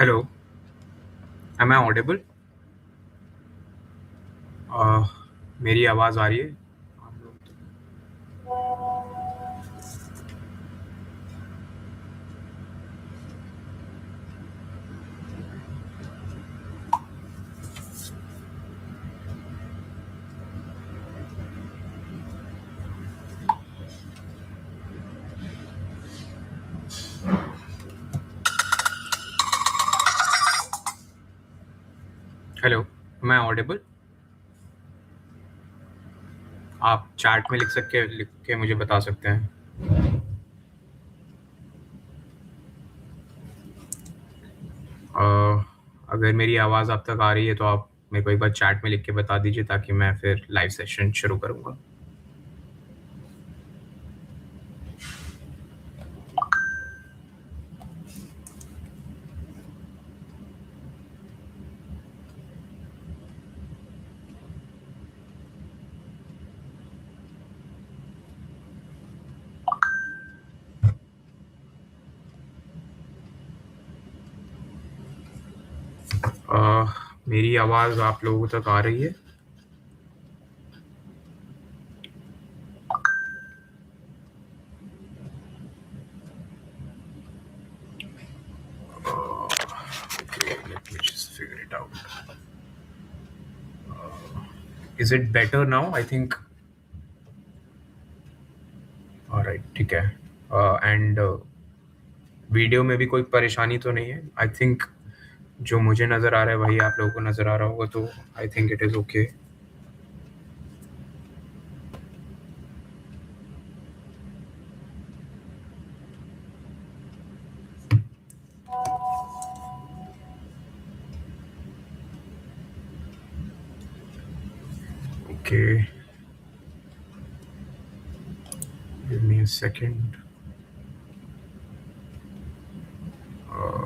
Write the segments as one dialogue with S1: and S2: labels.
S1: Hello. Am I Audible? मेरी आवाज़ आ रही है? Hello, am I audible? आप चैट में लिख के मुझे बता सकते हैं। अगर मेरी आवाज़ आप तक आ रही है तो आप मेरे को एक बार चैट में लिख के बता दीजिए ताकि मैं फिर लाइव सेशन शुरू करूँगा। मेरी आवाज़ आप लोगों तक आ रही है? Okay, let me just figure it out. Is it better now? I think. Alright, ठीक है। एंड वीडियो में भी कोई परेशानी तो नहीं है? आई थिंक जो मुझे नज़र आ रहा है वही आप लोगों को नज़र आ रहा होगा, तो I think it is okay. Okay, give me a second. Uh,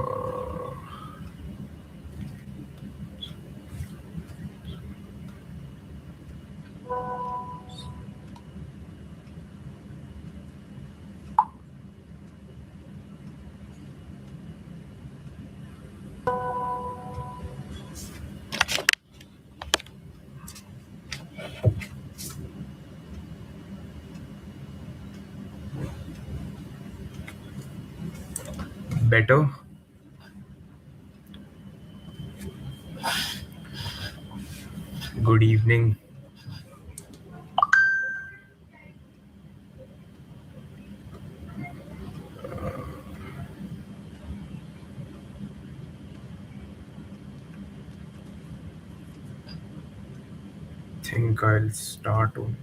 S1: better. Good evening. Think I'll start only.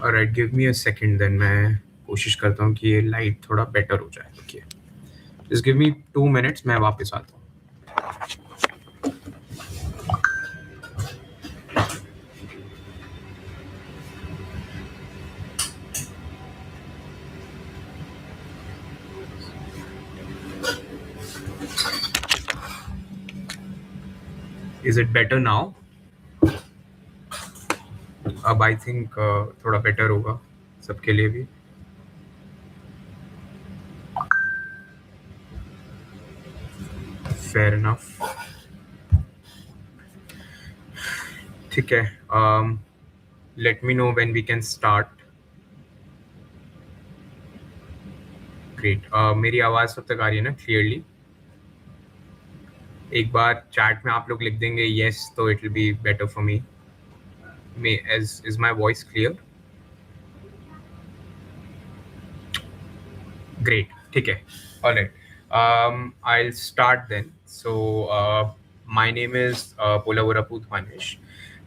S1: Alright, give me a second, then मैं कोशिश करता हूँ कि ये लाइट थोड़ा बेटर हो जाए। Okay, just give me 2 minutes, मैं वापस आता हूँ। Is it better now? अब आई थिंक थोड़ा बेटर होगा सबके लिए भी। Fair enough. ठीक है, let me know when we can start. Great. मेरी आवाज़ सब तक आ रही है ना क्लियरली? एक बार चैट में आप लोग लिख देंगे yes, तो it will be better for me. Is my voice clear? Great. ठीक है. All right. I'll start then. So, my name is Polavurappu Dhwanish.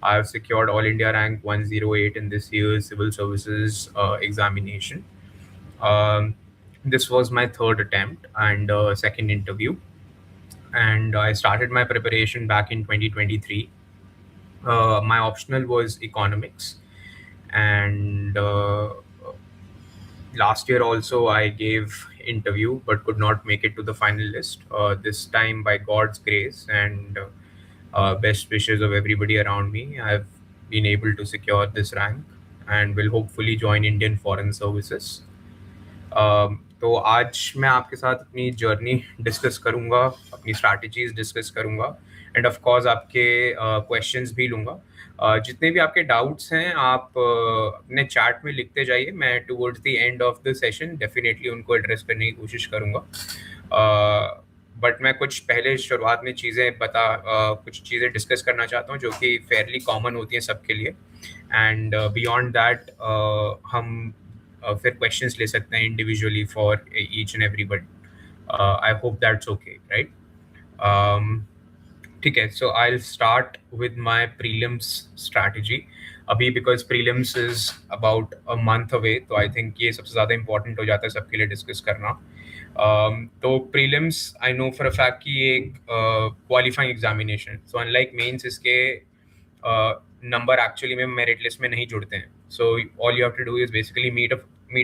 S1: I've secured All India rank 108 in this year's civil services examination. This was my third attempt and second interview. And I started my preparation back in 2023. My optional was economics. and last year also I gave interview but could not make it to the final list. This time, by God's grace and best wishes of everybody around me, I've been able to secure this rank and will hopefully join Indian Foreign Services. तो आज मैं आपके साथ अपनी journey discuss करूंगा, अपनी strategies discuss करूंगा end of course आपके क्वेश्चंस भी लूंगा. जितने भी आपके डाउट्स हैं आप अपने चैट में लिखते जाइए. मैं towards the end of the session definitely उनको एड्रेस करने की कोशिश करूंगा. बट मैं कुछ पहले शुरुआत में कुछ चीज़ें डिस्कस करना चाहता हूँ जो कि फेयरली कॉमन होती हैं सबके लिए. एंड बियॉन्ड दैट हम फिर क्वेश्चंस ले सकते हैं individually for each and everybody. I hope that's okay, right? ठीक है, so I will start with my prelims strategy. अभी because prelims is about a month away, तो आई थिंक ये सबसे ज़्यादा इंपॉर्टेंट हो जाता है सबके लिए डिस्कस करना. तो prelims I know for a fact कि ये एक qualifying examination, so unlike mains इसके नंबर एक्चुअली में मेरिट लिस्ट में नहीं जुड़ते हैं. So all you have to do is basically meet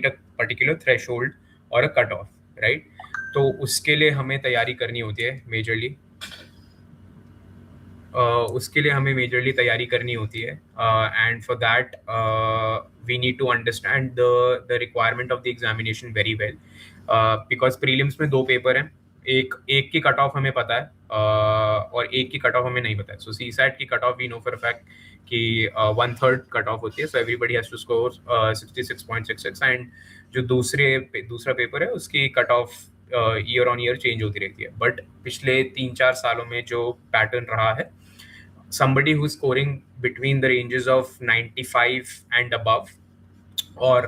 S1: a particular threshold और अ कट ऑफ, राइट? तो उसके लिए हमें तैयारी करनी होती है मेजरली. तैयारी करनी होती है and for that we need to understand the requirement of the examination very well. Because prelims में 2 पेपर हैं. एक की कट ऑफ हमें पता है और एक की कट ऑफ हमें नहीं पता है. सो सी सैट की cut off we know for a fact कि 1/3 कट ऑफ होती है. So everybody has to score 66.66 and जो दूसरा पेपर है उसकी cut off year on year change होती रहती है. बट पिछले 3-4 सालों में जो पैटर्न रहा है, somebody who's scoring between the ranges of 95 and above or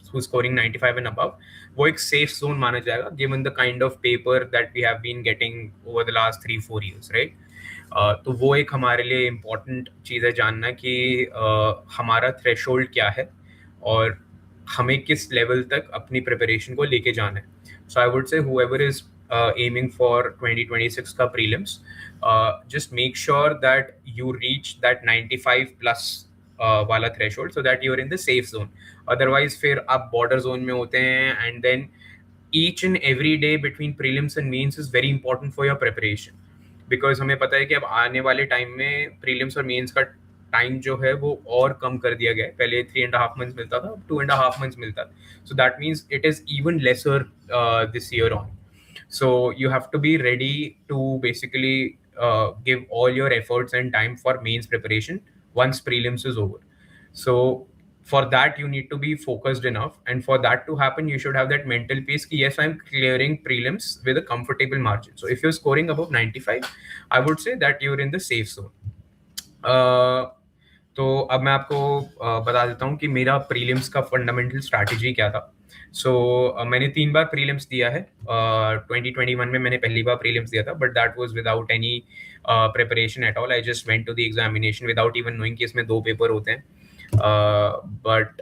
S1: who's scoring 95 and above, वो एक safe zone माना जाएगा given the kind of paper that we have been getting over the last 3-4 years, right? तो वो एक हमारे लिए important चीज़ है जानना कि हमारा threshold क्या है और हमें किस लेवल तक अपनी प्रिपरेशन को लेके जाना है. So I would say whoever is aiming for 2026 का prelims, just make sure that you reach that 95 plus वाला threshold so that you're in the safe zone. Otherwise फिर आप border zone में होते हैं and then each and every day between prelims and mains is very important for your preparation. Because हमें पता है कि अब आने वाले टाइम में prelims और mains का टाइम जो है वो और कम कर दिया गया है. पहले 3.5 months मिलता था, अब 2.5 months मिलता है. So that means it is even lesser this year on. So you have to be ready to basically give all your efforts and time for mains preparation once prelims is over. So for that you need to be focused enough, and for that to happen you should have that mental peace ki yes, I'm clearing prelims with a comfortable margin. So if you're scoring above 95, I would say that you're in the safe zone. तो अब मैं आपको बता देता हूँ कि मेरा prelims का फंडामेंटल स्ट्रैटेजी क्या था. सो मैंने 3 बार प्रीलिम्स दिया है. 2021 में मैंने पहली बार प्रीलिम्स दिया था, but that was without any preparation at all. I just went to the examination without even knowing कि इसमें 2 पेपर होते हैं. But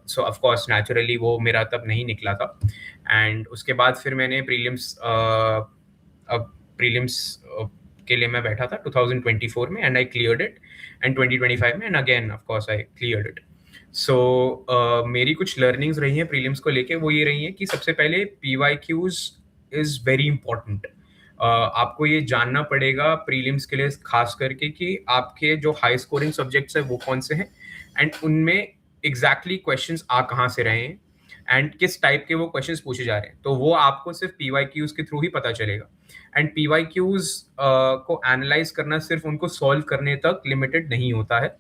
S1: so of course naturally वो मेरा तब नहीं निकला था. एंड उसके बाद फिर मैंने प्रीलिम्स के लिए मैं बैठा था 2024 में, and I cleared it. And 2025 में, and again of course I cleared it. So मेरी कुछ लर्निंग्स रही हैं प्रीलिम्स को लेके. वो ये रही हैं कि सबसे पहले PYQs इज वेरी इंपॉर्टेंट. आपको ये जानना पड़ेगा प्रीलिम्स के लिए खास करके कि आपके जो हाई स्कोरिंग सब्जेक्ट्स है वो कौन से हैं, एंड उनमें एग्जैक्टली क्वेश्चंस आ कहाँ से रहे हैं एंड किस टाइप के वो क्वेश्चंस पूछे जा रहे हैं. तो वो आपको सिर्फ PYQs के थ्रू ही पता चलेगा. एंड PYQs को एनालाइज करना सिर्फ उनको सॉल्व करने तक लिमिटेड नहीं होता है.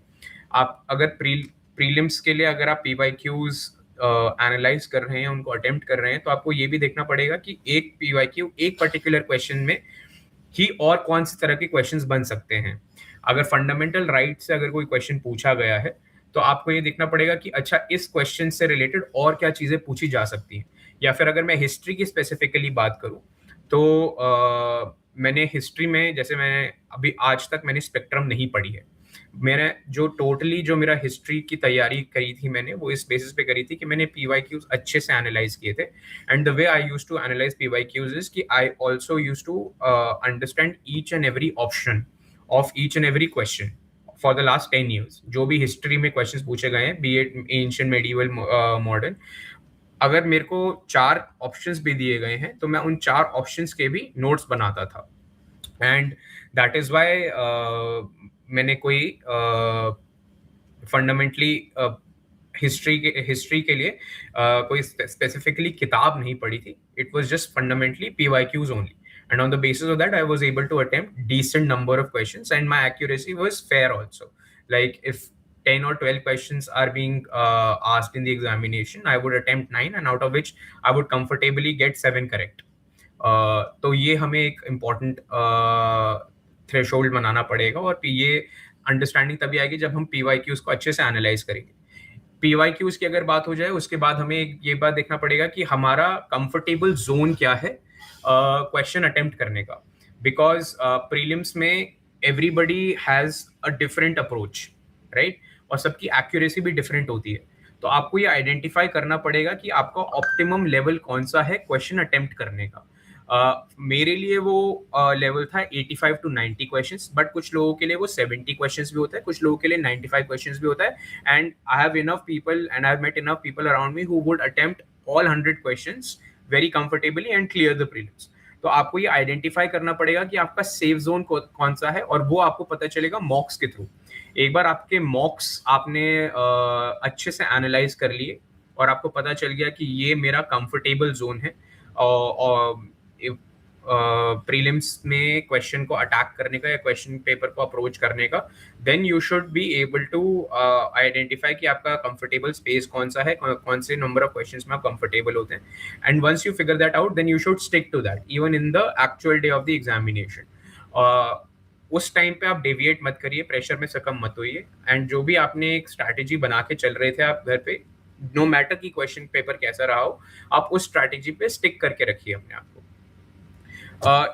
S1: आप अगर प्रीलिम्स के लिए अगर आप PYQs एनालाइज कर रहे हैं, उनको अटेम्प्ट कर रहे हैं, तो आपको ये भी देखना पड़ेगा कि एक PYQ एक पर्टिकुलर क्वेश्चन में ही और कौन सी तरह के क्वेश्चंस बन सकते हैं. अगर फंडामेंटल राइट से अगर कोई क्वेश्चन पूछा गया है तो आपको ये देखना पड़ेगा कि अच्छा इस क्वेश्चन से रिलेटेड और क्या चीज़ें पूछी जा सकती हैं. या फिर अगर मैं हिस्ट्री की स्पेसिफिकली बात करूँ तो मैंने हिस्ट्री में, जैसे मैंने अभी आज तक मैंने स्पेक्ट्रम नहीं पढ़ी है. मैंने जो मेरा हिस्ट्री की तैयारी करी थी मैंने वो इस बेसिस पे करी थी कि मैंने PYQs अच्छे से एनालाइज किए थे. And the way I use to analyse PYQs is कि I also use to understand each and every option of each and every question for the last 10 years जो भी हिस्ट्री में क्वेश्चंस पूछे गए हैं, B it ancient, medieval, modern, अगर मेरे को 4 ऑप्शंस भी दिए गए हैं तो मैं उन 4 ऑप्शंस के भी नोट्स बनाता था. एंड दैट इज वाई मैंने कोई फंडामेंटली हिस्ट्री के लिए कोई स्पेसिफिकली किताब नहीं पढ़ी थी. It was just fundamentally PYQs only, and on the basis of that I was able to attempt decent number of questions, and my accuracy was fair also. Like if 10 or 12 questions are being asked in the examination, I would attempt 9, and out of which I would comfortably get 7 correct. तो ये हमें एक important threshold बनाना पड़ेगा, और ये understanding तभी आएगी जब हम PYQs को अच्छे से एनालाइज करेंगे. PYQs की अगर बात हो जाए, उसके बाद हमें ये बात देखना पड़ेगा कि हमारा कंफर्टेबल जोन क्या है क्वेश्चन अटेम्प्ट करने का. बिकॉज प्रीलिम्स में everybody has a different approach, right, और सबकी एक्यूरेसी भी डिफरेंट होती है. तो आपको ये आइडेंटिफाई करना पड़ेगा कि आपका ऑप्टिमम लेवल कौन सा है क्वेश्चन अटेम्प्ट करने का. मेरे लिए वो लेवल था 85 to 90 क्वेश्चंस, बट कुछ लोगों के लिए वो 70 क्वेश्चंस भी होता है, कुछ लोगों के लिए 95 क्वेश्चंस भी होता है. And I have enough people and I have met enough people around me who would attempt all 100 questions very comfortably and clear the prelims. तो आपको ये आइडेंटिफाई करना पड़ेगा कि आपका सेफ जोन कौन सा है, और वो आपको पता चलेगा मॉक्स के थ्रू. एक बार आपके मॉक्स आपने अच्छे से एनालाइज कर लिए और आपको पता चल गया कि ये मेरा कंफर्टेबल जोन है और प्रीलिम्स में क्वेश्चन को अटैक करने का या क्वेश्चन पेपर को अप्रोच करने का, then you should be able to identify कि आपका कंफर्टेबल स्पेस कौन सा है, कौन से नंबर ऑफ क्वेश्चंस में आप कंफर्टेबल होते हैं. And once you figure that out, then you should stick to that even in the actual day of the examination. उस टाइम पे आप डेविएट मत करिए, प्रेशर में सकम मत होइए, एंड जो भी आपने एक स्ट्रैटेजी बना के चल रहे थे आप घर पे, नो मैटर कि क्वेश्चन पेपर कैसा रहा हो, आप उस स्ट्रैटेजी पे स्टिक करके रखिए अपने आप को.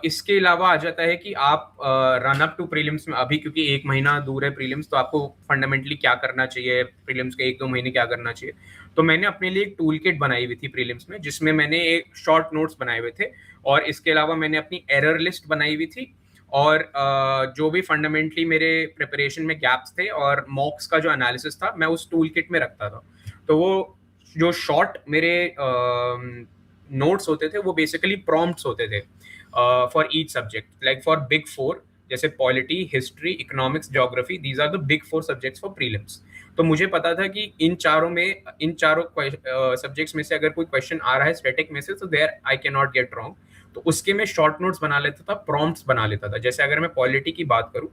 S1: इसके अलावा आ जाता है कि आप रन अप टू प्रीलिम्स में, अभी क्योंकि 1 महीना दूर है प्रीलिम्स, तो आपको फंडामेंटली क्या करना चाहिए, प्रीलिम्स के 1-2 महीने क्या करना चाहिए. तो मैंने अपने लिए एक टूल किट बनाई हुई थी प्रीलिम्स में, जिसमें मैंने एक शॉर्ट नोट्स बनाए हुए थे, और इसके अलावा मैंने अपनी एरर लिस्ट बनाई हुई थी, और जो भी फंडामेंटली मेरे प्रिपरेशन में गैप्स थे और मॉक्स का जो एनालिसिस था, मैं उस टूल किट में रखता था. तो वो जो शॉर्ट मेरे नोट्स होते थे वो बेसिकली प्रॉम्प्ट्स होते थे for each subject. Like for big 4 जैसे polity, history, economics, geography, these are the big 4 subjects for prelims. तो मुझे पता था कि इन चारों सब्जेक्ट्स में से अगर कोई क्वेश्चन आ रहा है स्टैटिक में से, तो there I cannot get wrong. तो उसके मैं शॉर्ट नोट्स बना लेता था, प्रॉम्प्ट्स बना लेता था. जैसे अगर मैं पॉलिटी की बात करूं,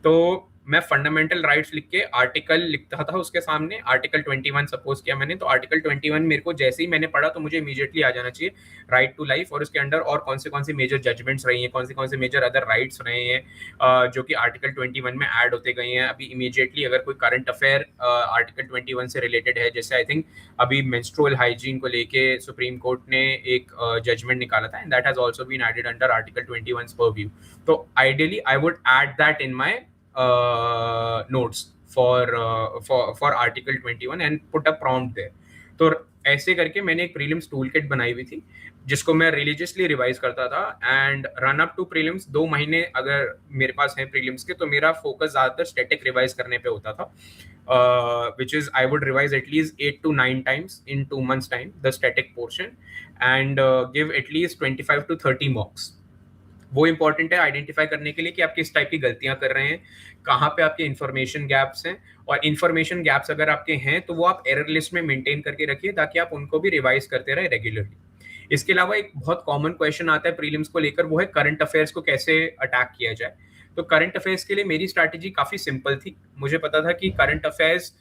S1: तो मैं फंडामेंटल राइट्स लिख के आर्टिकल लिखता था उसके सामने. आर्टिकल 21 सपोज किया मैंने, तो आर्टिकल 21 मेरे को जैसे ही मैंने पढ़ा तो मुझे इमीडिएटली आ जाना चाहिए राइट टू लाइफ, और उसके अंडर और कौन से मेजर जजमेंट्स रही हैं, कौन से मेजर अदर राइट्स रहे हैं जो कि आर्टिकल 21 में ऐड होते गए हैं. अभी इमीडिएटली अगर कोई करंट अफेयर आर्टिकल 21 से रिलेटेड है, जैसे आई थिंक अभी मेंस्ट्रुअल हाइजीन को लेके सुप्रीम कोर्ट ने एक जजमेंट निकाला था, and that has also been added under article 21 purview. तो ideally I would add that in my notes for article 21 and put a prompt there. तो ऐसे करके मैंने एक प्रीलिम्स टूल किट बनाई हुई थी, जिसको मैं रिलीजियसली रिवाइज करता था. And run up to prelims 2 महीने अगर मेरे पास है प्रीलिम्स के, तो मेरा फोकस ज्यादातर स्टैटिक रिवाइज करने पे होता था, which is I would revise at least 8 to 9 times in 2 months time the static portion, and give at least 25 to 30 mocks. वो इंपॉर्टेंट है आइडेंटिफाई करने के लिए कि आप किस टाइप की गलतियां कर रहे हैं, कहाँ पे आपके इन्फॉर्मेशन गैप्स हैं, और इन्फॉर्मेशन गैप्स अगर आपके हैं तो वो आप एरर लिस्ट में मेंटेन करके रखिए, ताकि आप उनको भी रिवाइज करते रहे रेगुलरली. इसके अलावा एक बहुत कॉमन क्वेश्चन आता है प्रीलिम्स को लेकर, वो है करंट अफेयर्स को कैसे अटैक किया जाए. तो करंट अफेयर्स के लिए मेरी स्ट्रैटेजी काफी सिंपल थी. मुझे पता था कि करंट अफेयर्स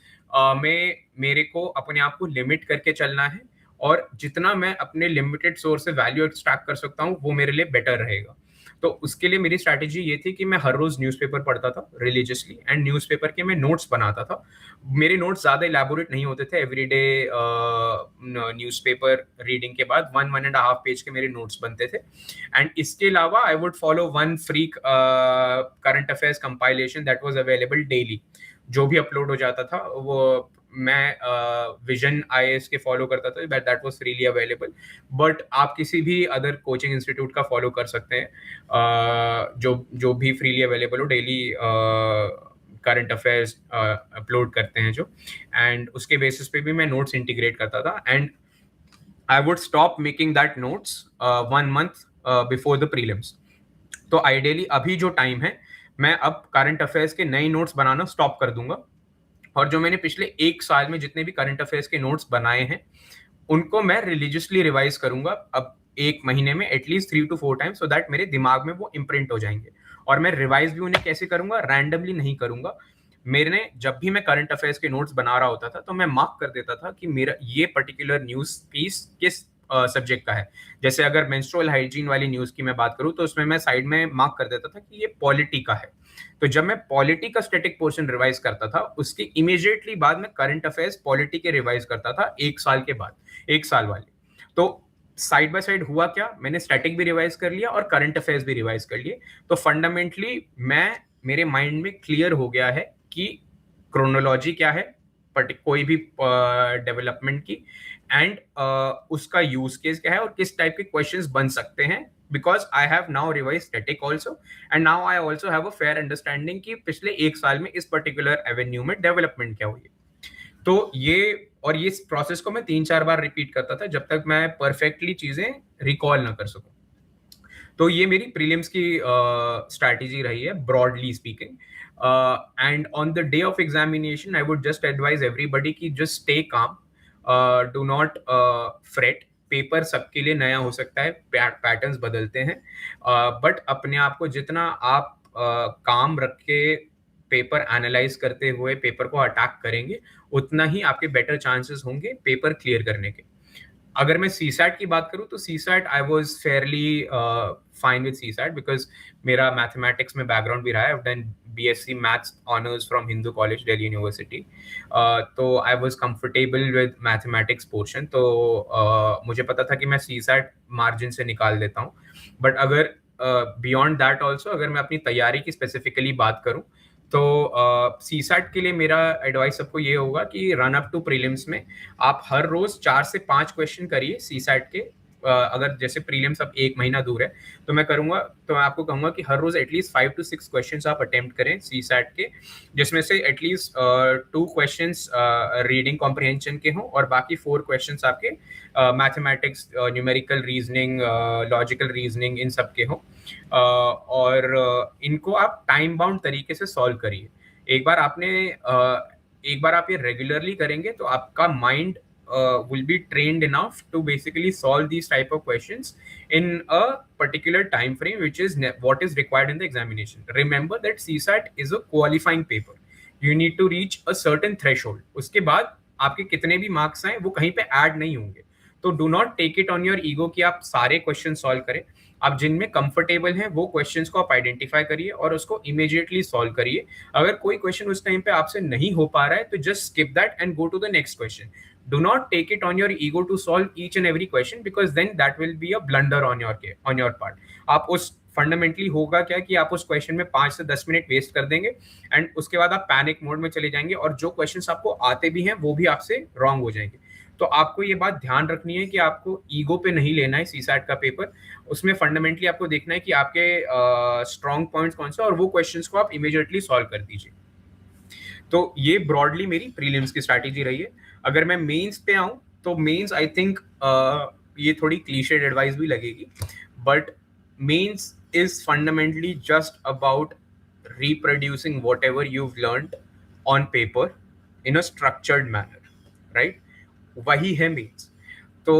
S1: में मेरे को अपने आप को लिमिट करके चलना है, और जितना मैं अपने लिमिटेड सोर्स से वैल्यू एक्सट्रैक्ट कर सकता हूँ वो मेरे लिए बेटर रहेगा. तो उसके लिए मेरी स्ट्रैटेजी ये थी कि मैं हर रोज न्यूज़पेपर पढ़ता था रिलीजियसली, एंड न्यूज़पेपर के मैं नोट्स बनाता था. मेरे नोट्स ज्यादा इलेबोरेट नहीं होते थे. एवरीडे न्यूज़पेपर रीडिंग के बाद 1.5 पेज के मेरे नोट्स बनते थे. एंड इसके अलावा I would follow one free current affairs compilation that was available daily. जो भी अपलोड हो जाता था वो मैं विजन IAS के फॉलो करता था, that was freely available. But आप किसी भी अदर कोचिंग इंस्टीट्यूट का फॉलो कर सकते हैं जो भी फ्रीली अवेलेबल हो डेली करंट अफेयर्स अपलोड करते हैं जो, एंड उसके बेसिस पे भी मैं नोट्स इंटीग्रेट करता था, and I would stop making that notes 1 month before the prelims. तो आइडियली अभी जो टाइम है, मैं अब करंट अफेयर्स के नए नोट्स बनाना स्टॉप कर दूंगा, और जो मैंने पिछले 1 साल में जितने भी करंट अफेयर्स के नोट्स बनाए हैं उनको मैं रिलीजियसली रिवाइज करूंगा अब 1 महीने में at least 3 to 4 times, so that मेरे दिमाग में वो इम्प्रिंट हो जाएंगे। और मैं रिवाइज भी उन्हें कैसे करूंगा, रैंडमली नहीं करूंगा। मेरे जब भी मैं करंट अफेयर्स के नोट्स बना रहा होता था तो मैं मार्क कर देता था कि मेरा ये पर्टिकुलर न्यूज पीस किस सब्जेक्ट का है। जैसे अगर मेंस्ट्रुअल हाइजीन वाली न्यूज की मैं बात करूं तो उसमें मैं साइड में मार्क कर देता था कि ये पॉलिटी का है। तो जब मैं पॉलिटी का स्टैटिक पोर्शन रिवाइज करता था उसके इमीडिएटली बाद में करंट अफेयर्स पॉलिटी के रिवाइज करता था 1 साल के बाद, 1 साल वाले। तो साइड बाय साइड हुआ क्या, मैंने स्टैटिक भी रिवाइज कर लिया और करंट अफेयर्स भी रिवाइज कर लिए। तो फंडामेंटली मेरे माइंड में क्लियर हो गया है कि क्रोनोलॉजी क्या है कोई भी डेवलपमेंट की, एंड उसका यूज केस क्या है और किस टाइप के क्वेश्चंस बन सकते हैं, because I have now revise static also, and now I also have a fair understanding कि पिछले 1 साल में इस पर्टिकुलर एवेन्यू में डेवलपमेंट क्या हुई है। तो ये इस प्रोसेस को मैं 3-4 बार रिपीट करता था जब तक मैं परफेक्टली चीजें रिकॉल ना कर सकूं। तो ये मेरी प्रीलिम्स की स्ट्रैटेजी रही है broadly speaking. And on the day of examination I would just advise everybody की just stay calm, do not fret. Paper सबके लिए नया हो सकता है, पैटर्न्स बदलते हैं, बट अपने आप को जितना आप काम रख के पेपर एनालाइज करते हुए पेपर को अटैक करेंगे उतना ही आपके बेटर चांसेस होंगे पेपर क्लियर करने के। अगर मैं सी सैट की बात करूं तो C SAT I was fairly fine with C SAT, because मेरा मैथमेटिक्स में बैकग्राउंड भी रहा है। Done BSc maths honours from Hindu college Delhi university. तो I was comfortable with mathematics portion, तो मुझे पता था कि मैं सी सैट मार्जिन से निकाल देता हूँ। बट अगर बियॉन्ड दैट ऑल्सो अगर मैं अपनी तैयारी की स्पेसिफिकली बात करूँ तो सी सैट के लिए मेरा एडवाइस सबको ये होगा कि रन अप टू प्रीलिम्स में आप हर रोज 4 से 5 क्वेश्चन करिए सी सैट के। अगर जैसे प्रीलिम्स अब 1 महीना दूर है तो मैं आपको कहूंगा कि हर रोज एटलीस्ट 5 to 6 क्वेश्चंस आप अटेम्प्ट करें सी सैट के, जिसमें से एटलीस्ट 2 क्वेश्चंस रीडिंग कॉम्प्रिहेंशन के हों और बाकी 4 क्वेश्चंस आपके mathematics, numerical reasoning, logical reasoning इन सब के हों। और इनको आप टाइम बाउंड तरीके से सॉल्व करिए। एक बार आप ये रेगुलरली करेंगे तो आपका mind will be trained enough to basically solve these type of questions in a particular time frame, which is what is required in the examination. Remember that CSAT is a qualifying paper. You need to reach a certain threshold. उसके बाद आपके कितने भी marks आए वो कहीं पे add नहीं होंगे। तो do not take it on your ego कि आप सारे क्वेश्चन सॉल्व करें। आप जिनमें कंफर्टेबल हैं वो क्वेश्चंस को आप आइडेंटिफाई करिए और उसको इमीडिएटली सॉल्व करिए। अगर कोई क्वेश्चन उस टाइम पे आपसे नहीं हो पा रहा है तो just skip that and go to the next question. Do not take it on your ego to solve each and every question, because then that will be a blunder on your part. आप उस fundamentally होगा क्या कि आप उस question में 5 से 10 minute waste कर देंगे एंड उसके बाद आप पैनिक मोड में चले जाएंगे और जो क्वेश्चंस आपको आते भी हैं वो भी आपसे रॉन्ग हो जाएंगे। तो आपको ये बात ध्यान रखनी है कि आपको ईगो पे नहीं लेना है सीसैट का पेपर। उसमें फंडामेंटली आपको देखना है कि आपके स्ट्रॉन्ग पॉइंट्स कौन से और वो क्वेश्चंस को आप इमीडिएटली सॉल्व कर दीजिए। तो ये ब्रॉडली मेरी प्रीलिम्स की स्ट्रैटेजी रही है। अगर मैं मेंस पे आऊं तो मेंस आई थिंक ये थोड़ी क्लीशेड एडवाइस भी लगेगी, but mains is fundamentally just about reproducing whatever you've learned on paper in a structured manner, right? वही है means। तो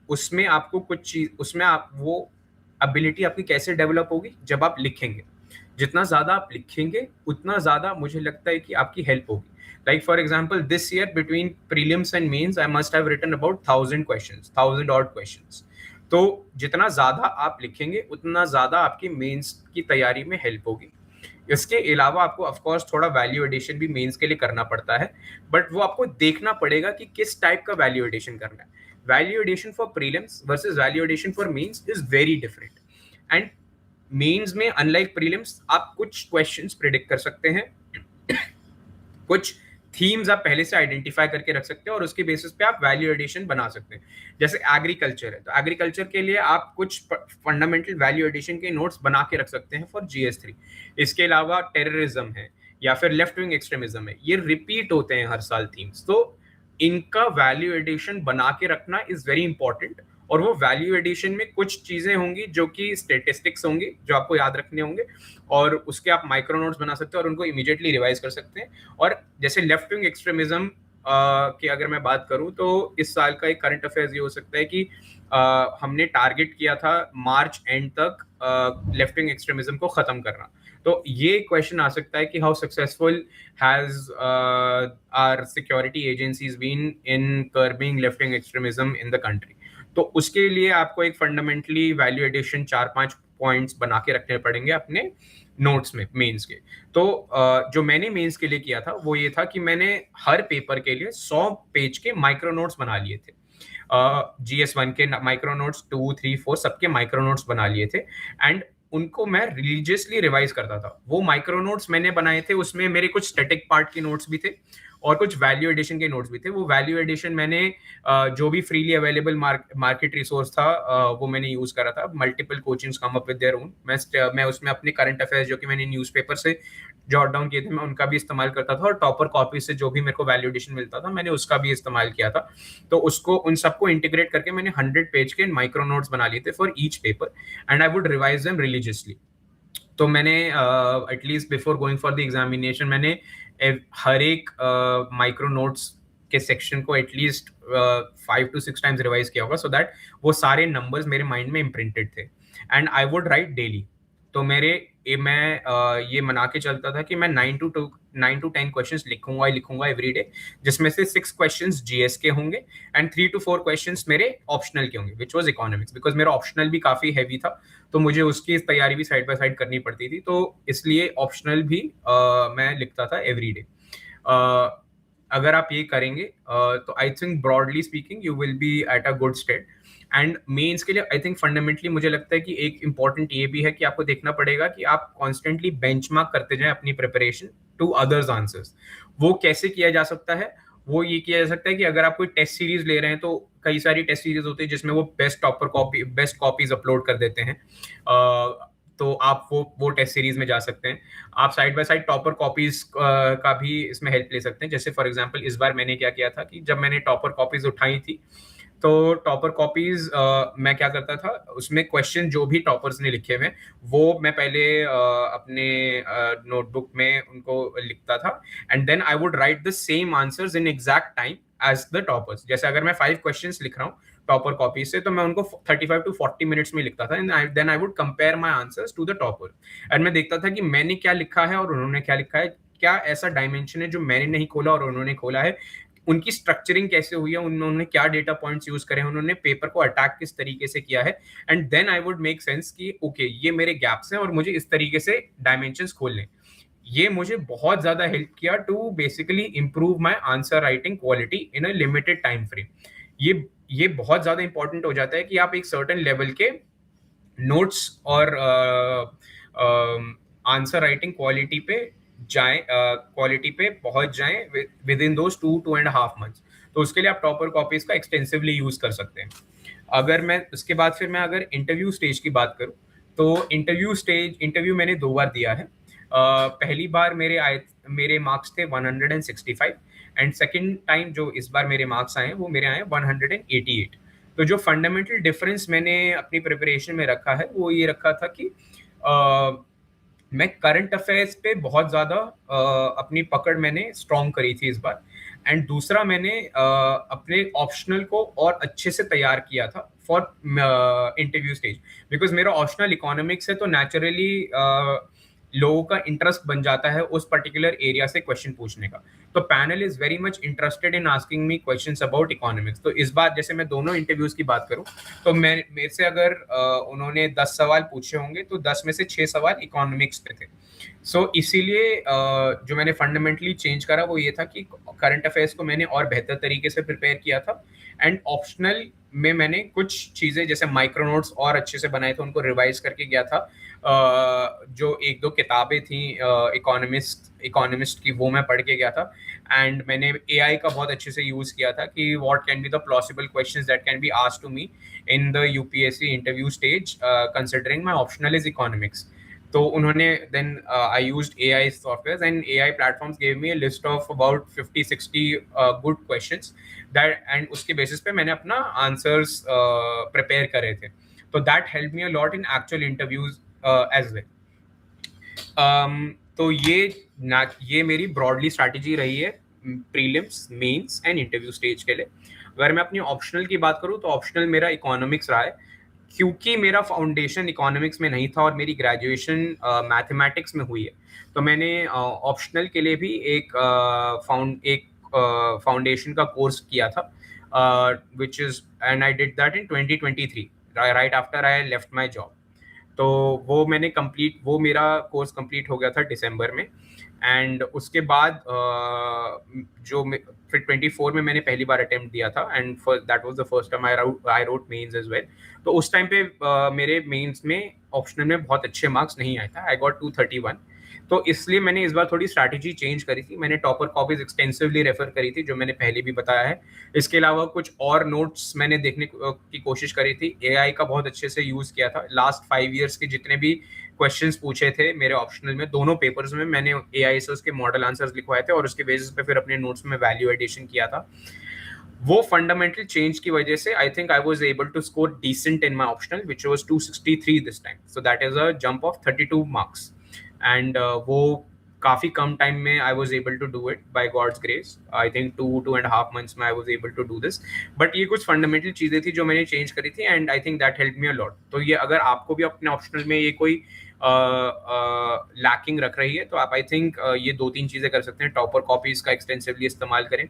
S1: उसमें आपको उसमें आप वो ability आपकी कैसे डेवलप होगी जब आप लिखेंगे। जितना ज्यादा आप लिखेंगे उतना ज्यादा मुझे लगता है कि आपकी हेल्प होगी। Like for example, this year between prelims and mains, I must have written about 1,000 questions, 1,000 odd questions. तो जितना ज्यादा आप लिखेंगे उतना ज्यादा आपकी मेंस की तैयारी में हेल्प होगी। इसके अलावा आपको ऑफ कोर्स थोड़ा वैल्यू एडिशन भी मेंस के लिए करना पड़ता है, बट वो आपको देखना पड़ेगा कि किस टाइप का वैल्यू एडिशन करना है। Value addition for prelims versus value addition for mains is very different. And mains में अनलाइक प्रीलिम्स आप कुछ क्वेश्चंस प्रिडिक्ट कर सकते हैं, कुछ थीम्स आप पहले से आइडेंटिफाई करके रख सकते हैं और उसके बेसिस पे आप वैल्यू एडिशन बना सकते हैं। जैसे एग्रीकल्चर है तो एग्रीकल्चर के लिए आप कुछ फंडामेंटल वैल्यू एडिशन के नोट्स बना के रख सकते हैं फॉर GS3। इसके अलावा टेररिज्म है या फिर लेफ्ट विंग एक्सट्रीमिज्म है, ये रिपीट होते हैं हर साल थीम्स। तो इनका वैल्यू एडिशन बना के रखना इज वेरी इंपॉर्टेंट। और वो वैल्यू एडिशन में कुछ चीजें होंगी जो कि स्टेटिस्टिक्स होंगे जो आपको याद रखने होंगे, और उसके आप माइक्रो नोट्स बना सकते हैं और उनको इमीडिएटली रिवाइज कर सकते हैं। और जैसे लेफ्ट विंग एक्सट्रीमिज्म की अगर मैं बात करूं तो इस साल का एक करंट अफेयर्स ये हो सकता है कि हमने टारगेट किया था मार्च एंड तक लेफ्ट विंग एक्सट्रीमिज्म को खत्म करना। तो ये क्वेश्चन आ सकता है कि how successful has our security agencies been in curbing left wing extremism in the country. तो उसके लिए आपको एक फंडामेंटली वैल्यू एडिशन 4-5 पॉइंट्स बना के रखने पड़ेंगे अपने नोट्स में मेंस के। तो जो मैंने मेंस के लिए किया था वो ये था कि मैंने हर पेपर के लिए 100 पेज के माइक्रो नोट्स बना लिए थे। GS1 के माइक्रो नोट्स, 2, 3, 4 सबके माइक्रो नोट्स बना लिए थे, एंड उनको मैं रिलीजियसली रिवाइज करता था। वो माइक्रो नोट्स मैंने बनाए थे, उसमें मेरे कुछ स्टैटिक पार्ट के नोट्स भी थे और कुछ वैल्यू एडिशन के नोट्स भी थे। वो वैल्यू एडिशन मैंने जो भी फ्रीली अवेलेबल मार्केट रिसोर्स था वो मैंने यूज करा था। Multiple coachings come up with their own. मैं उसमें अपने करंट अफेयर्स जो कि मैंने न्यूज़पेपर से जॉट डाउन किए थे, मैं उनका भी इस्तेमाल करता था, और टॉपर कॉपी से जो भी मेरे को वैल्यू एडिशन मिलता था मैंने उसका भी इस्तेमाल किया था। तो उसको उन सबको इंटीग्रेट करके मैंने 100 पेज के माइक्रो नोट्स बना लिए थे for each paper, and I would revise them religiously. तो मैंने at least before going for the examination मैंने हर एक माइक्रो नोट्स के सेक्शन को एटलीस्ट 5 to 6 टाइम्स रिवाइज किया होगा, सो दैट वो सारे नंबर्स मेरे माइंड में इम्प्रिंटेड थे। And I would right daily. तो मैं ये मना के चलता था कि मैं 9 to 10 क्वेश्चंस लिखूंगा एवरी डे, जिसमें से 6 क्वेश्चंस जीएस के होंगे एंड 3 to 4 क्वेश्चंस मेरे ऑप्शनल के होंगे, विच वाज इकोनॉमिक्स, बिकॉज मेरा ऑप्शनल भी काफी हैवी था, तो मुझे उसकी तैयारी भी साइड बाय साइड करनी पड़ती थी। तो इसलिए ऑप्शनल भी मैं लिखता था एवरी डे। अगर आप ये करेंगे तो I think broadly speaking you will be at a good state. And mains के लिए आई थिंक फंडामेंटली मुझे लगता है कि एक इंपॉर्टेंट ये भी है कि आपको देखना पड़ेगा कि आप कॉन्स्टेंटली बेंचमार्क करते जाएं अपनी प्रिपरेशन टू अदर्स आंसर्स। वो कैसे किया जा सकता है? वो ये किया जा सकता है कि अगर आप कोई टेस्ट सीरीज ले रहे हैं तो कई सारी टेस्ट सीरीज होती है जिसमें वो बेस्ट कॉपीज अपलोड कर देते हैं। तो आप वो टेस्ट सीरीज में जा सकते हैं। आप side by side topper copies का भी इसमें हेल्प ले सकते हैं। जैसे फॉर एग्जांपल इस बार मैंने क्या किया था कि जब मैंने टॉपर कॉपीज उठाई थी, तो टॉपर कॉपीज मैं क्या करता था, उसमें क्वेश्चन जो भी टॉपर्स ने लिखे हुए वो मैं पहले अपने नोटबुक में उनको लिखता था, and then I would write the same answers in exact time as the toppers. जैसे अगर मैं 5 क्वेश्चंस लिख रहा हूँ टॉपर कॉपी से, तो मैं उनको 35 to 40 मिनट्स में लिखता था, and then I would compare my answers to the topper. And मैं देखता था कि मैंने क्या लिखा है और उन्होंने क्या लिखा है, क्या ऐसा डायमेंशन है जो मैंने नहीं खोला और उन्होंने खोला है, उनकी स्ट्रक्चरिंग कैसे हुई है, उन्होंने क्या डेटा पॉइंट्स यूज करे हैं, उन्होंने पेपर को अटैक किस तरीके से किया है। And then I would make sense कि ओके ये मेरे गैप्स हैं और मुझे इस तरीके से डायमेंशंस खोलने। ये मुझे बहुत ज्यादा हेल्प किया to basically improve my answer writing quality in a limited time frame. ये बहुत ज्यादा इंपॉर्टेंट हो जाता है कि आप एक सर्टेन लेवल के नोट्स और आंसर राइटिंग क्वालिटी पे पहुंच जाएं विद इन दोस 2.5 months। तो उसके लिए आप टॉपर कॉपीज का एक्सटेंसिवली यूज कर सकते हैं। अगर मैं उसके बाद फिर मैं अगर इंटरव्यू स्टेज की बात करूं, तो इंटरव्यू मैंने 2 बार दिया है। पहली बार मेरे मार्क्स थे 165, एंड सेकंड टाइम जो इस बार मेरे मार्क्स आए वो मेरे आए 188। तो जो फंडामेंटल डिफरेंस मैंने अपनी प्रिपरेशन में रखा है वो ये रखा था कि मैं करंट अफेयर्स पे बहुत ज़्यादा अपनी पकड़ मैंने स्ट्रॉन्ग करी थी इस बार, एंड दूसरा मैंने अपने ऑप्शनल को और अच्छे से तैयार किया था फॉर इंटरव्यू स्टेज, बिकॉज मेरा ऑप्शनल इकोनॉमिक्स है, तो नेचुरली लोगों का इंटरेस्ट बन जाता है उस पर्टिकुलर एरिया से क्वेश्चन पूछने का। तो panel is very much interested in asking me questions about economics. तो इस बार जैसे मैं दोनों इंटरव्यूज की बात करूं, तो मेरे से अगर उन्होंने 10 सवाल पूछे होंगे तो 10 में से 6 सवाल इकोनॉमिक्स पे थे। सो इसीलिए जो मैंने फंडामेंटली चेंज करा वो ये था कि करंट अफेयर्स को मैंने और बेहतर तरीके से प्रिपेयर किया था, एंड ऑप्शनल में मैंने कुछ चीज़ें जैसे माइक्रो नोट्स और अच्छे से बनाए थे, उनको रिवाइज करके गया था। जो 1-2 किताबें थी इकोनॉमिस्ट की, वो मैं पढ़ के गया था, एंड मैंने एआई का बहुत अच्छे से यूज़ किया था कि what can be the plausible questions that can be asked to me in the UPSC interview stage considering my optional is economics. तो उन्होंने then I used AI software and AI platforms gave me a list of about 50-60 good questions that, and उसके basis पे मैंने अपना answers prepare करे थे. तो that help me a lot in actual interviews as well. तो ये मेरी ब्रॉडली स्ट्रैटेजी रही है prelims, mains and interview stage के लिए. अगर मैं अपनी ऑप्शनल की बात करूँ तो ऑप्शनल मेरा इकोनॉमिक्स रहा है, क्योंकि मेरा फाउंडेशन इकोनॉमिक्स में नहीं था और मेरी ग्रेजुएशन मैथमेटिक्स में हुई है. तो मैंने ऑप्शनल के लिए भी एक फाउंडेशन का कोर्स किया था, which is and I did that in 2023 right after I left my job. तो वो मेरा कोर्स कंप्लीट हो गया था दिसंबर में. एंड उसके बाद फिर 24 में मैंने पहली बार अटेम्प्ट दिया था, and that was the first time I wrote mains as well. तो उस टाइम पे मेरे मेंस में ऑप्शनल में बहुत अच्छे मार्क्स नहीं आए थे. I got 231. तो इसलिए मैंने इस बार थोड़ी स्ट्रैटेजी चेंज करी थी. मैंने टॉपर कॉपीज एक्सटेंसिवली रेफर करी थी, जो मैंने पहले भी बताया है. इसके अलावा कुछ और नोट्स मैंने देखने की कोशिश करी थी. एआई का बहुत अच्छे से यूज किया था. लास्ट 5 ईयर्स के जितने भी क्वेश्चंस पूछे थे मेरे ऑप्शनल में, दोनों पेपर्स में मैंने एआई से उसके मॉडल आंसर्स लिखवाए थे और उसके बेसिस पे फिर अपने नोट्स में वैल्यू एडिशन किया था. वो फंडामेंटल चेंज की वजह से I think I was able to score decent in my optional, which was 263 this time. So that is a jump of 32 marks. And वो काफी कम टाइम में I was able to do it by God's grace. I think 2.5 months में I was able to do this. But ये कुछ fundamental चीजें थी जो मैंने चेंज करी थी, and I think that help me a lot. तो ये अगर आपको भी अपने ऑप्शनल में ये कोई लैकिंग रख रही है तो आप आई थिंक ये 2-3 चीजें कर सकते हैं. टॉपर कॉपीज का एक्सटेंसिवली इस्तेमाल करें.